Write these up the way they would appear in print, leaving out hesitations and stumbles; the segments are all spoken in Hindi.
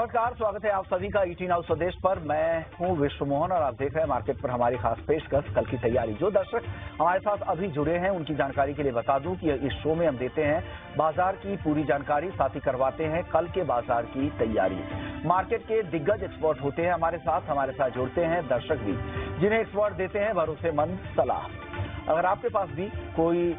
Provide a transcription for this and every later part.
नमस्कार, स्वागत है आप सभी का ईटी नाउ स्वदेश पर। मैं हूं विश्व मोहन और आप देख रहे हैं मार्केट पर हमारी खास पेशकश कल की तैयारी। जो दर्शक हमारे साथ अभी जुड़े हैं उनकी जानकारी के लिए बता दूं कि इस शो में हम देते हैं बाजार की पूरी जानकारी, साथ ही करवाते हैं कल के बाजार की तैयारी। मार्केट के दिग्गज एक्सपर्ट होते हैं हमारे साथ जुड़ते हैं दर्शक भी, जिन्हें एक्सपर्ट देते हैं भरोसेमंद सलाह। अगर आपके पास भी कोई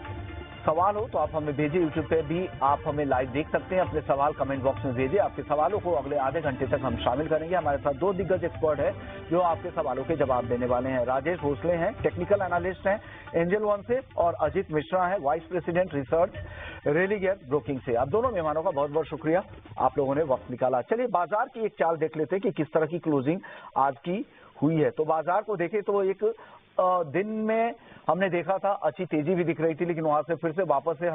सवाल हो तो आप हमें भेजिए। यूट्यूब पे भी आप हमें लाइव देख सकते हैं। अपने सवाल कमेंट बॉक्स में भेजिए। आपके सवालों को अगले आधे घंटे तक हम शामिल करेंगे। हमारे साथ दो दिग्गज एक्सपर्ट हैं जो आपके सवालों के जवाब देने वाले हैं। राजेश भोसले हैं, टेक्निकल एनालिस्ट हैं एंजल वन से, और अजित मिश्रा है, vice president research Religare broking से। आप दोनों मेहमानों का बहुत बहुत शुक्रिया, आप लोगों ने वक्त निकाला। चलिए बाजार की एक चाल देख लेते हैं कि किस तरह की क्लोजिंग आज की हुई है। तो बाजार को देखें तो एक दिन में हमने देखा था अच्छी तेजी भी दिख रही थी, लेकिन वहां से फिर से वापस से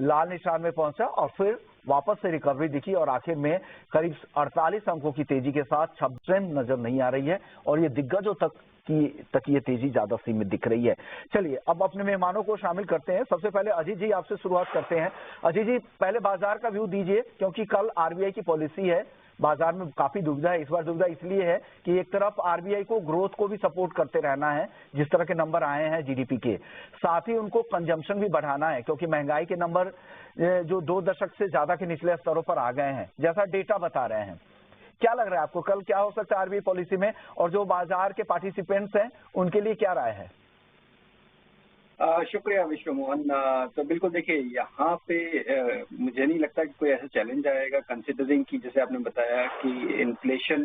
लाल निशान में पहुंचा और फिर वापस से रिकवरी दिखी और आखिर में करीब 48 अंकों की तेजी के साथ ट्रेंड नजर नहीं आ रही है और ये दिग्गजों तक ये तेजी ज्यादा सीमित दिख रही है। चलिए अब अपने मेहमानों को शामिल करते हैं। सबसे पहले अजीत जी आपसे शुरुआत करते हैं। अजीत जी पहले बाजार का व्यू दीजिए, क्योंकि कल आरबीआई की पॉलिसी है, बाजार में काफी दुविधा है। इस बार दुविधा इसलिए है कि एक तरफ आरबीआई को ग्रोथ को भी सपोर्ट करते रहना है, जिस तरह के नंबर आए हैं जीडीपी के, साथ ही उनको कंजम्पशन भी बढ़ाना है, क्योंकि महंगाई के नंबर जो 2 दशक से ज्यादा के निचले स्तरों पर आ गए हैं, जैसा डेटा बता रहे हैं। क्या लग रहा है आपको कल क्या हो सकता है आरबीआई पॉलिसी में, और जो बाजार के पार्टिसिपेंट्स हैं उनके लिए क्या राय है? शुक्रिया विश्व मोहन। तो बिल्कुल देखिए, यहाँ पे मुझे नहीं लगता कि कोई ऐसा चैलेंज आएगा, कंसिडरिंग कि जैसे आपने बताया कि इन्फ्लेशन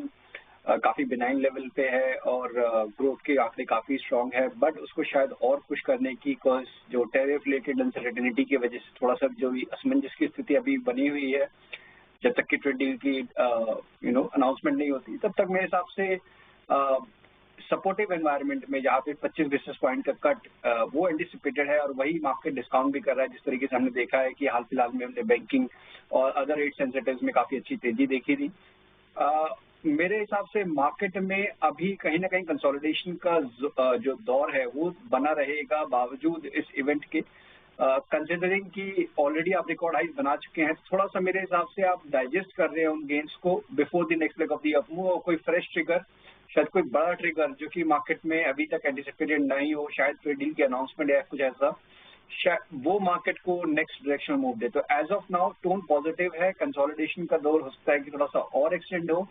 काफी बिनाइन लेवल पे है और ग्रोथ के आंकड़े काफी स्ट्रांग है, बट उसको शायद और पुश करने की कॉज जो टेरिफ रिलेटेड अनसर्टेनिटी की वजह से थोड़ा सा जो असमंजस की स्थिति अभी बनी हुई है, जब तक कि ट्रेड डील की अनाउंसमेंट नहीं होती तब तक मेरे हिसाब से सपोर्टिव एनवायरनमेंट में जहाँ पे 25 बेसिस पॉइंट का कट वो एंटिसिपेटेड है और वही मार्केट डिस्काउंट भी कर रहा है। जिस तरीके से हमने देखा है कि हाल फिलहाल में हमने बैंकिंग और अदर रेट सेंसिटिव्स में काफी अच्छी तेजी देखी थी। मेरे हिसाब से मार्केट में अभी कहीं ना कहीं कंसोलिडेशन का जो दौर है वो बना रहेगा बावजूद इस इवेंट के। कंसिडरिंग कि ऑलरेडी आप रिकॉर्ड हाइज बना चुके हैं, थोड़ा सा मेरे हिसाब से आप डाइजेस्ट कर रहे हैं उन गेन्स को before the next leg of the up move, और कोई फ्रेश ट्रिगर, शायद कोई बड़ा ट्रिगर जो कि मार्केट में अभी तक एंटिसिपेटेड नहीं हो, शायद ट्रेड डील की अनाउंसमेंट या कुछ ऐसा, शायद वो मार्केट को नेक्स्ट डायरेक्शन में मूव दे। तो as of now tone positive है। कंसोलिडेशन का दौर हो सकता है कि थोड़ा सा और एक्सटेंड हो।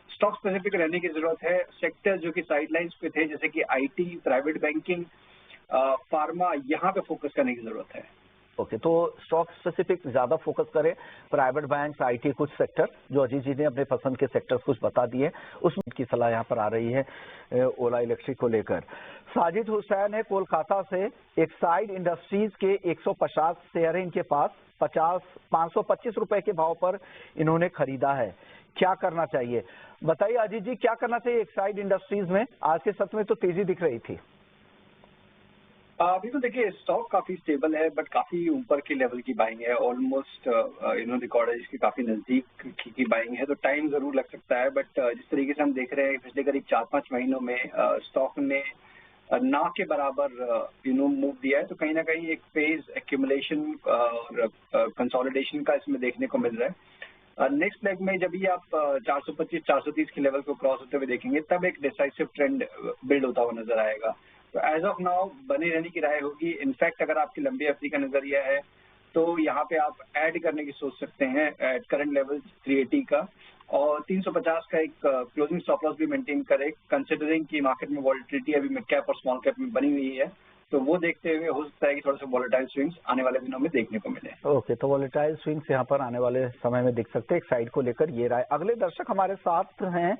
स्टॉक स्पेसिफिक रहने की जरूरत है। सेक्टर जो कि साइडलाइंस पे थे जैसे कि आईटी, प्राइवेट बैंकिंग, फार्मा, यहाँ पे फोकस करने की जरूरत है। ओके, तो स्टॉक स्पेसिफिक ज्यादा फोकस करें, प्राइवेट बैंक, आईटी, कुछ सेक्टर जो अजीत जी ने अपने पसंद के सेक्टर्स कुछ बता दिए, उसमें की सलाह यहाँ पर आ रही है ओला इलेक्ट्रिक को लेकर। साजिद हुसैन है कोलकाता से, एक्साइड इंडस्ट्रीज के 150 शेयर है इनके पास, 525 रुपए के भाव पर इन्होंने खरीदा है। क्या करना चाहिए बताइए अजीत जी, क्या करना चाहिए एक्साइड इंडस्ट्रीज में? आज के सत्र में तो तेजी दिख रही थी। अभी तो देखिए स्टॉक काफी स्टेबल है, बट काफी ऊपर के लेवल की बाइंग है, ऑलमोस्ट रिकॉर्ड है जिसके काफी नजदीक की बाइंग है, तो टाइम जरूर लग सकता है। बट जिस तरीके से हम देख रहे हैं पिछले करीब 4-5 महीनों में स्टॉक ने ना के बराबर मूव दिया है, तो कहीं ना कहीं एक फेज एक्यूमुलेशन और कंसोलिडेशन का इसमें देखने को मिल रहा है। नेक्स्ट लेग में जब भी आप 425-430 के लेवल को क्रॉस होते हुए देखेंगे, तब एक डिसाइसिव ट्रेंड बिल्ड होता हुआ नजर आएगा। तो एज ऑफ नाउ बने रहने की राय होगी। इनफैक्ट अगर आपकी लंबी अवधि का नजरिया है तो यहाँ पे आप ऐड करने की सोच सकते हैं एट करंट लेवल 380 का, और 350 का एक क्लोजिंग स्टॉप लॉस भी मेंटेन करें, कंसिडरिंग कि मार्केट में वॉलिटिलिटी अभी मिड कैप और स्मॉल कैप में बनी हुई है। तो वो देखते हुए हो सकता है कि थोड़ा सा वॉलेटाइल स्विंग्स आने वाले दिनों में देखने को मिले। ओके, तो वॉलेटाइल स्विंग्स यहाँ पर आने वाले समय में दिख सकते हैं। एक साइड को लेकर ये राय। अगले दर्शक हमारे साथ हैं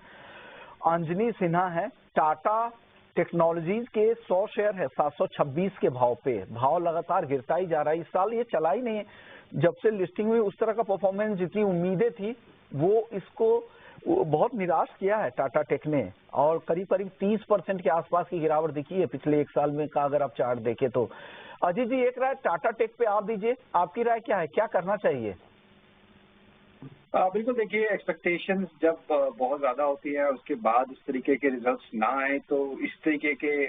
अंजनी सिन्हा है, टाटा टेक्नोलॉजीज के 100 शेयर है 726 के भाव पे। भाव लगातार गिरता ही जा रहा है, इस साल ये चला ही नहीं, जब से लिस्टिंग हुई उस तरह का परफॉर्मेंस जितनी उम्मीदें थी वो इसको बहुत निराश किया है टाटा टेक ने, और करीब करीब 30% के आसपास की गिरावट दिखी है पिछले एक साल में का अगर आप चार्ट देखें तो। अजीत जी एक राय टाटा टेक पे आप दीजिए, आपकी राय क्या है, क्या करना चाहिए? बिल्कुल देखिए, एक्सपेक्टेशंस जब बहुत ज्यादा होती है उसके बाद उस तरीके के रिजल्ट्स ना आए तो इस तरीके के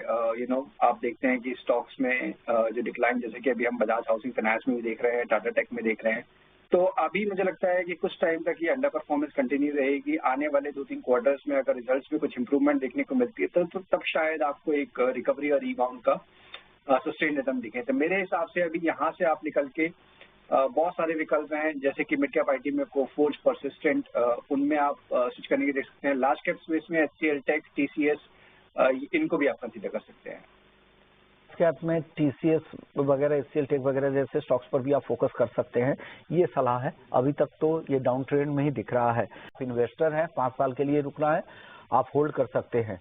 आप देखते हैं कि स्टॉक्स में जो डिक्लाइन, जैसे कि अभी हम बजाज हाउसिंग फाइनेंस में भी देख रहे हैं, टाटा टेक में देख रहे हैं, तो अभी मुझे लगता है कि कुछ टाइम तक ये अंडर परफॉर्मेंस कंटिन्यू रहेगी। आने वाले 2-3 क्वार्टर्स में अगर रिजल्ट्स में कुछ इंप्रूवमेंट देखने को मिलती है तो तब शायद आपको एक रिकवरी और रीबाउंड का सस्टेन रिदम दिखे। तो मेरे हिसाब से अभी यहाँ से आप निकल के बहुत सारे विकल्प हैं, जैसे कि मिड कैप आईटी में कोफोर्ज, परसिस्टेंट, उनमें आप स्विच करने की देख सकते हैं। लार्ज कैप स्पेस में HCL टेक, TCS, इनको भी आप कंसीडर कर सकते हैं। कैप में TCS वगैरह, HCL टेक वगैरह जैसे स्टॉक्स पर भी आप फोकस कर सकते हैं, ये सलाह है। अभी तक तो ये डाउन ट्रेंड में ही दिख रहा है। इन्वेस्टर हैं, 5 साल के लिए रुकना है, आप होल्ड कर सकते हैं।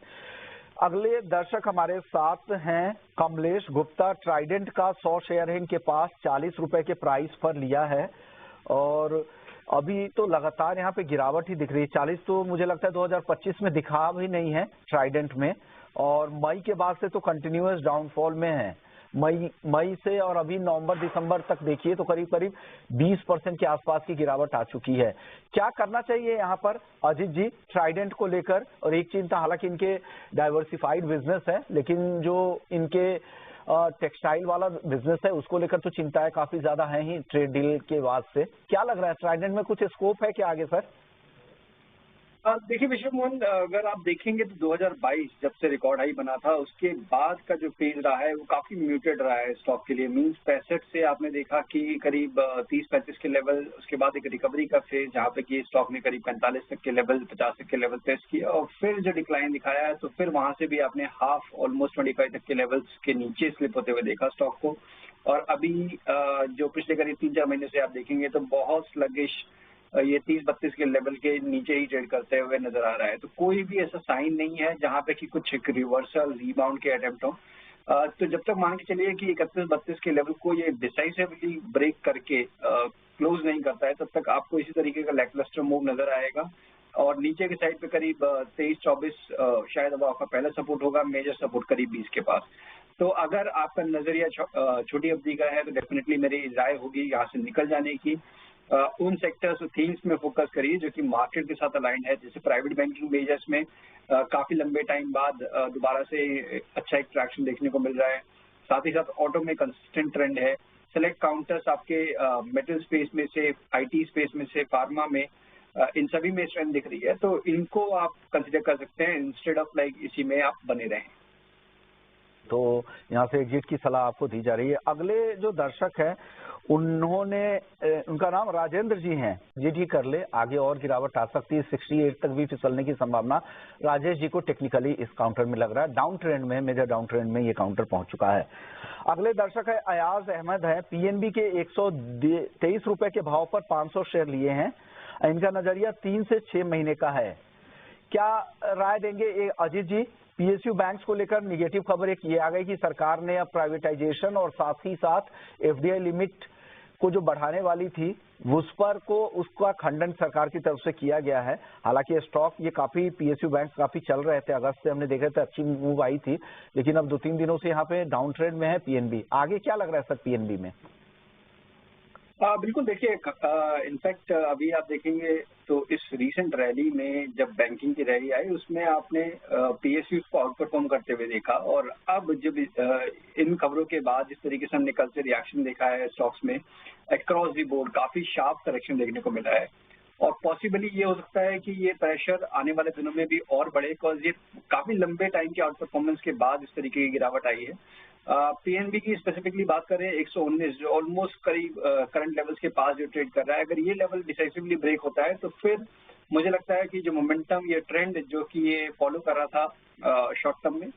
अगले दर्शक हमारे साथ हैं कमलेश गुप्ता। ट्राइडेंट का 100 शेयर है इनके पास, 40 रुपए के प्राइस पर लिया है और अभी तो लगातार यहाँ पे गिरावट ही दिख रही है। 40 तो मुझे लगता है 2025 में दिखा भी नहीं है ट्राइडेंट में, और मई के बाद से तो कंटिन्यूअस डाउनफॉल में है। मई से और अभी नवंबर दिसंबर तक देखिए तो करीब करीब 20% के आसपास की गिरावट आ चुकी है। क्या करना चाहिए यहाँ पर अजीत जी ट्राइडेंट को लेकर? और एक चिंता, हालांकि इनके डाइवर्सिफाइड बिजनेस है, लेकिन जो इनके टेक्सटाइल वाला बिजनेस है उसको लेकर तो चिंताएं काफी ज्यादा हैं ही ट्रेड डील के बाद से। क्या लग रहा है, ट्राइडेंट में कुछ स्कोप है क्या आगे सर? देखिए विश्व मोहन, अगर आप देखेंगे तो 2022 जब से रिकॉर्ड हाई बना था उसके बाद का जो फेज रहा है वो काफी म्यूटेड रहा है स्टॉक के लिए। मींस 65 से आपने देखा कि करीब 30-35 के लेवल, उसके बाद एक रिकवरी का फेज जहाँ पे कि स्टॉक ने करीब 45 तक के लेवल, 50 तक के लेवल टेस्ट किया और फिर जो डिक्लाइन दिखाया है तो फिर वहां से भी आपने हाफ ऑलमोस्ट 25 तक के लेवल्स के नीचे स्लिप होते हुए देखा स्टॉक को। और अभी जो पिछले करीब 3-4 महीने से आप देखेंगे तो बहुत स्लगिश ये 30-32 के लेवल के नीचे ही ट्रेड करते हुए नजर आ रहा है। तो कोई भी ऐसा साइन नहीं है जहां पे कि कुछ एक रिवर्सल रीबाउंड के अटेम्प्ट हो। तो जब तक मान के चलिए कि 31-32 के लेवल को ये डिसाइसिवली ब्रेक करके क्लोज नहीं करता है, तब तक आपको इसी तरीके का लैकलस्टर मूव नजर आएगा। और नीचे के साइड पे करीब 23-24 शायद अब आपका पहला सपोर्ट होगा, मेजर सपोर्ट करीब 20 के पास। तो अगर आपका नजरिया छोटी अवधि का है तो डेफिनेटली मेरी राय होगी यहाँ से निकल जाने की। उन सेक्टर्स और थीम्स में फोकस करिए जो कि मार्केट के साथ अलाइंड है। जैसे प्राइवेट बैंकिंग मेजर्स में काफी लंबे टाइम बाद दोबारा से अच्छा एक ट्रैक्शन देखने को मिल रहा है। साथ ही साथ ऑटो में कंसिस्टेंट ट्रेंड है। सेलेक्ट काउंटर्स आपके मेटल स्पेस में से, IT स्पेस में से, फार्मा में, इन सभी में स्ट्रेंथ दिख रही है। तो इनको आप कंसिडर कर सकते हैं इंस्टेड ऑफ लाइक इसी में आप बने रहें। तो यहाँ से एग्जिट की सलाह आपको दी जा रही है। अगले जो दर्शक है उनका नाम राजेंद्र जी हैं। जी कर ले, आगे और गिरावट आ सकती है, 68 तक भी फिसलने की संभावना राजेश जी को टेक्निकली इस काउंटर में लग रहा है। डाउन ट्रेंड में, मेजर डाउन ट्रेंड में ये काउंटर पहुंच चुका है। अगले दर्शक है अयाज अहमद है। PNB के 123 रुपए के भाव पर 500 शेयर लिए हैं। इनका नजरिया 3 से 6 महीने का है। क्या राय देंगे अजीत जी? PSU बैंक्स को लेकर निगेटिव खबर एक ये आ गई कि सरकार ने अब प्राइवेटाइजेशन और साथ ही साथ FDI लिमिट को जो बढ़ाने वाली थी उस पर उसका खंडन सरकार की तरफ से किया गया है। हालांकि स्टॉक ये काफी PSU बैंक्स काफी चल रहे थे, अगस्त से हमने देखे थे अच्छी मूव आई थी, लेकिन अब 2-3 दिनों से यहाँ पे डाउन ट्रेंड में है PNB। आगे क्या लग रहा है सर PNB में? बिल्कुल, देखिए इनफैक्ट अभी आप देखेंगे तो इस रीसेंट रैली में जब बैंकिंग की रैली आई उसमें आपने PSUs को आउट परफॉर्म करते हुए देखा। और अब जब इन खबरों के बाद जिस तरीके से हमने कल से रिएक्शन देखा है स्टॉक्स में अक्रॉस दी बोर्ड, काफी शार्प करेक्शन देखने को मिला है। और पॉसिबली ये हो सकता है कि ये प्रेशर आने वाले दिनों में भी और बढ़े, बिकॉज ये काफी लंबे टाइम के आउट परफॉर्मेंस के बाद इस तरीके की गिरावट आई है। PNB की स्पेसिफिकली बात करें 119 जो ऑलमोस्ट करीब करंट लेवल्स के पास जो ट्रेड कर रहा है, अगर ये लेवल डिसाइसिवली ब्रेक होता है तो फिर मुझे लगता है कि जो मोमेंटम, ये ट्रेंड जो कि ये फॉलो कर रहा था शॉर्ट टर्म में,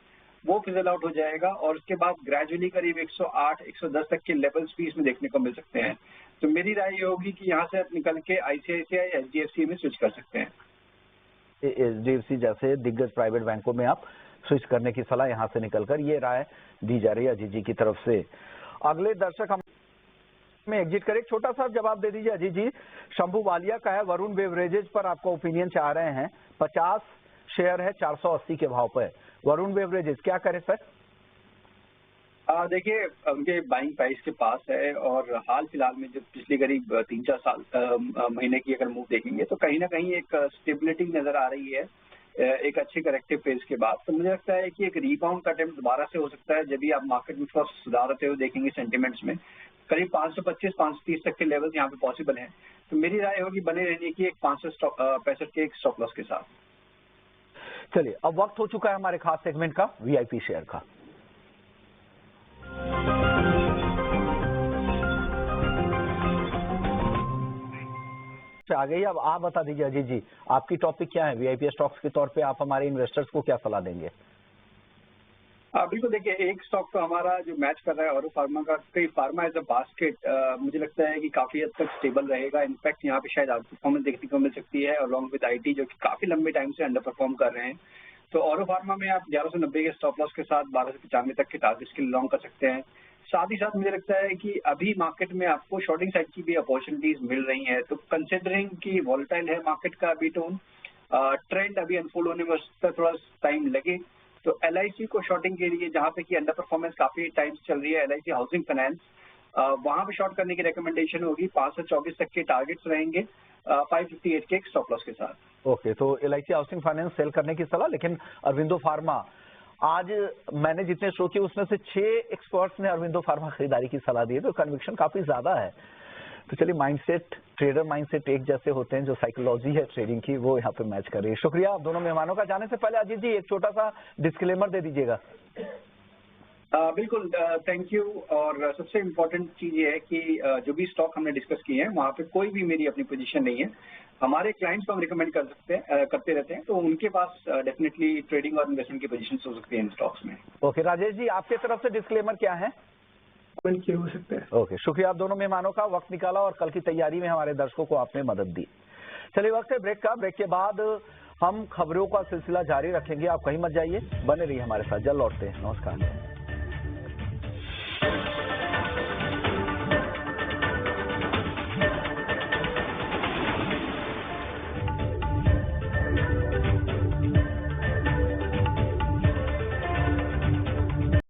वो फिजल आउट हो जाएगा और उसके बाद ग्रेजुअली करीब 108-110 तक के लेवल्स भी इसमें देखने को मिल सकते हैं। तो मेरी राय ये होगी कि यहाँ से आप निकल के ICICI, HDFC में स्विच कर सकते हैं। HDFC जैसे दिग्गज प्राइवेट बैंकों में आप स्विच करने की सलाह यहाँ से निकलकर ये राय दी जा रही है अजीत जी की तरफ से। अगले दर्शक हम में एग्जिट करें, छोटा सा जवाब दे दीजिए अजीत जी। शंभू वालिया का है, वरुण बेवरेजेज पर आपका ओपिनियन चाह रहे हैं। 50 शेयर है 480 के भाव पर। वरुण बेवरेजेज क्या करें सर? देखिए उनके बाइंग प्राइस के पास है और हाल फिलहाल में जो पिछले करीब 3-4 साल महीने की अगर मूव देखेंगे तो कहीं ना कहीं एक स्टेबिलिटी नजर आ रही है। एक अच्छे करेक्टिव फेज के बाद। तो मुझे लगता है कि एक रीबाउंड का अटेम्प्ट दोबारा से हो सकता है, जब भी आप मार्केट में थोड़ा सुधार होते हुए देखेंगे सेंटिमेंट्स में। करीब 525-530 तक के लेवल यहाँ पे पॉसिबल हैं। तो मेरी राय होगी बने रहने की एक 565 के एक स्टॉप लॉस के साथ। चलिए, अब वक्त हो चुका है हमारे खास सेगमेंट का, वीआईपी शेयर का। आ गई, अब आप बता दीजिए अजीत जी, आपकी टॉपिक क्या है? वीआईपी स्टॉक्स के तौर पे आप हमारे इन्वेस्टर्स को क्या सलाह देंगे? बिल्कुल, देखिए एक स्टॉक तो हमारा जो मैच कर रहा है ऑरो फार्मा का, कई फार्मा एज अ बास्केट मुझे लगता है कि काफी हद तक स्टेबल रहेगा। इनफैक्ट यहाँ पे शायद आउट परफॉर्मेंस देखने को मिल सकती है, अलॉन्ग विद आईटी जो कि काफी लंबे टाइम से अंडर परफॉर्म कर रहे हैं। तो ऑरो फार्मा में आप 1190 के स्टॉप लॉस के साथ 1295 तक के टारगेट्स के लिए लॉन्ग कर सकते हैं। साथ ही साथ मुझे लगता है कि अभी मार्केट में आपको शॉर्टिंग साइड की भी अपॉर्चुनिटीज मिल रही हैं। तो कंसिडरिंग कि वॉलेटाइल है मार्केट का अभी टोन, ट्रेंड अभी अनफोल्ड होने में थोड़ा टाइम लगे, तो LIC को शॉर्टिंग के लिए, जहां पे कि अंडर परफॉर्मेंस काफी टाइम चल रही है, LIC हाउसिंग फाइनेंस, वहां पे शॉर्ट करने की रिकमेंडेशन होगी। 524 तक के टारगेट्स रहेंगे 558 के स्टॉप लॉस के साथ। ओके, तो LIC हाउसिंग फाइनेंस सेल करने की सलाह। लेकिन अरविंदो फार्मा, आज मैंने जितने शो किए उसमें से 6 एक्सपर्ट्स ने अरविंदो फार्मा खरीदारी की सलाह दी है, तो कन्विक्शन काफी ज्यादा है। तो चलिए, माइंडसेट, ट्रेडर माइंडसेट एक जैसे होते हैं, जो साइकोलॉजी है ट्रेडिंग की वो यहाँ पे मैच कर रही है। शुक्रिया आप दोनों मेहमानों का। जाने से पहले अजीत जी एक छोटा सा डिस्क्लेमर दे दीजिएगा। बिल्कुल, थैंक यू। और सबसे इम्पोर्टेंट चीज ये है कि जो भी स्टॉक हमने डिस्कस किए हैं वहाँ पे कोई भी मेरी अपनी पोजीशन नहीं है। हमारे क्लाइंट्स को हम रिकमेंड करते रहते हैं, तो उनके पास डेफिनेटली ट्रेडिंग और इन्वेस्टमेंट की पोजीशन हो सकती है इन स्टॉक्स में। ओके, राजेश जी आपके तरफ से डिस्क्लेमर क्या है? किए हो सकते हैं। ओके, शुक्रिया आप दोनों मेहमानों का, वक्त निकाला और कल की तैयारी में हमारे दर्शकों को आपने मदद दी। चलिए, वक्त है ब्रेक का। ब्रेक के बाद हम खबरों का सिलसिला जारी रखेंगे, आप कहीं मत जाइए, बने रहिए हमारे साथ, जल्द लौटते हैं। नमस्कार।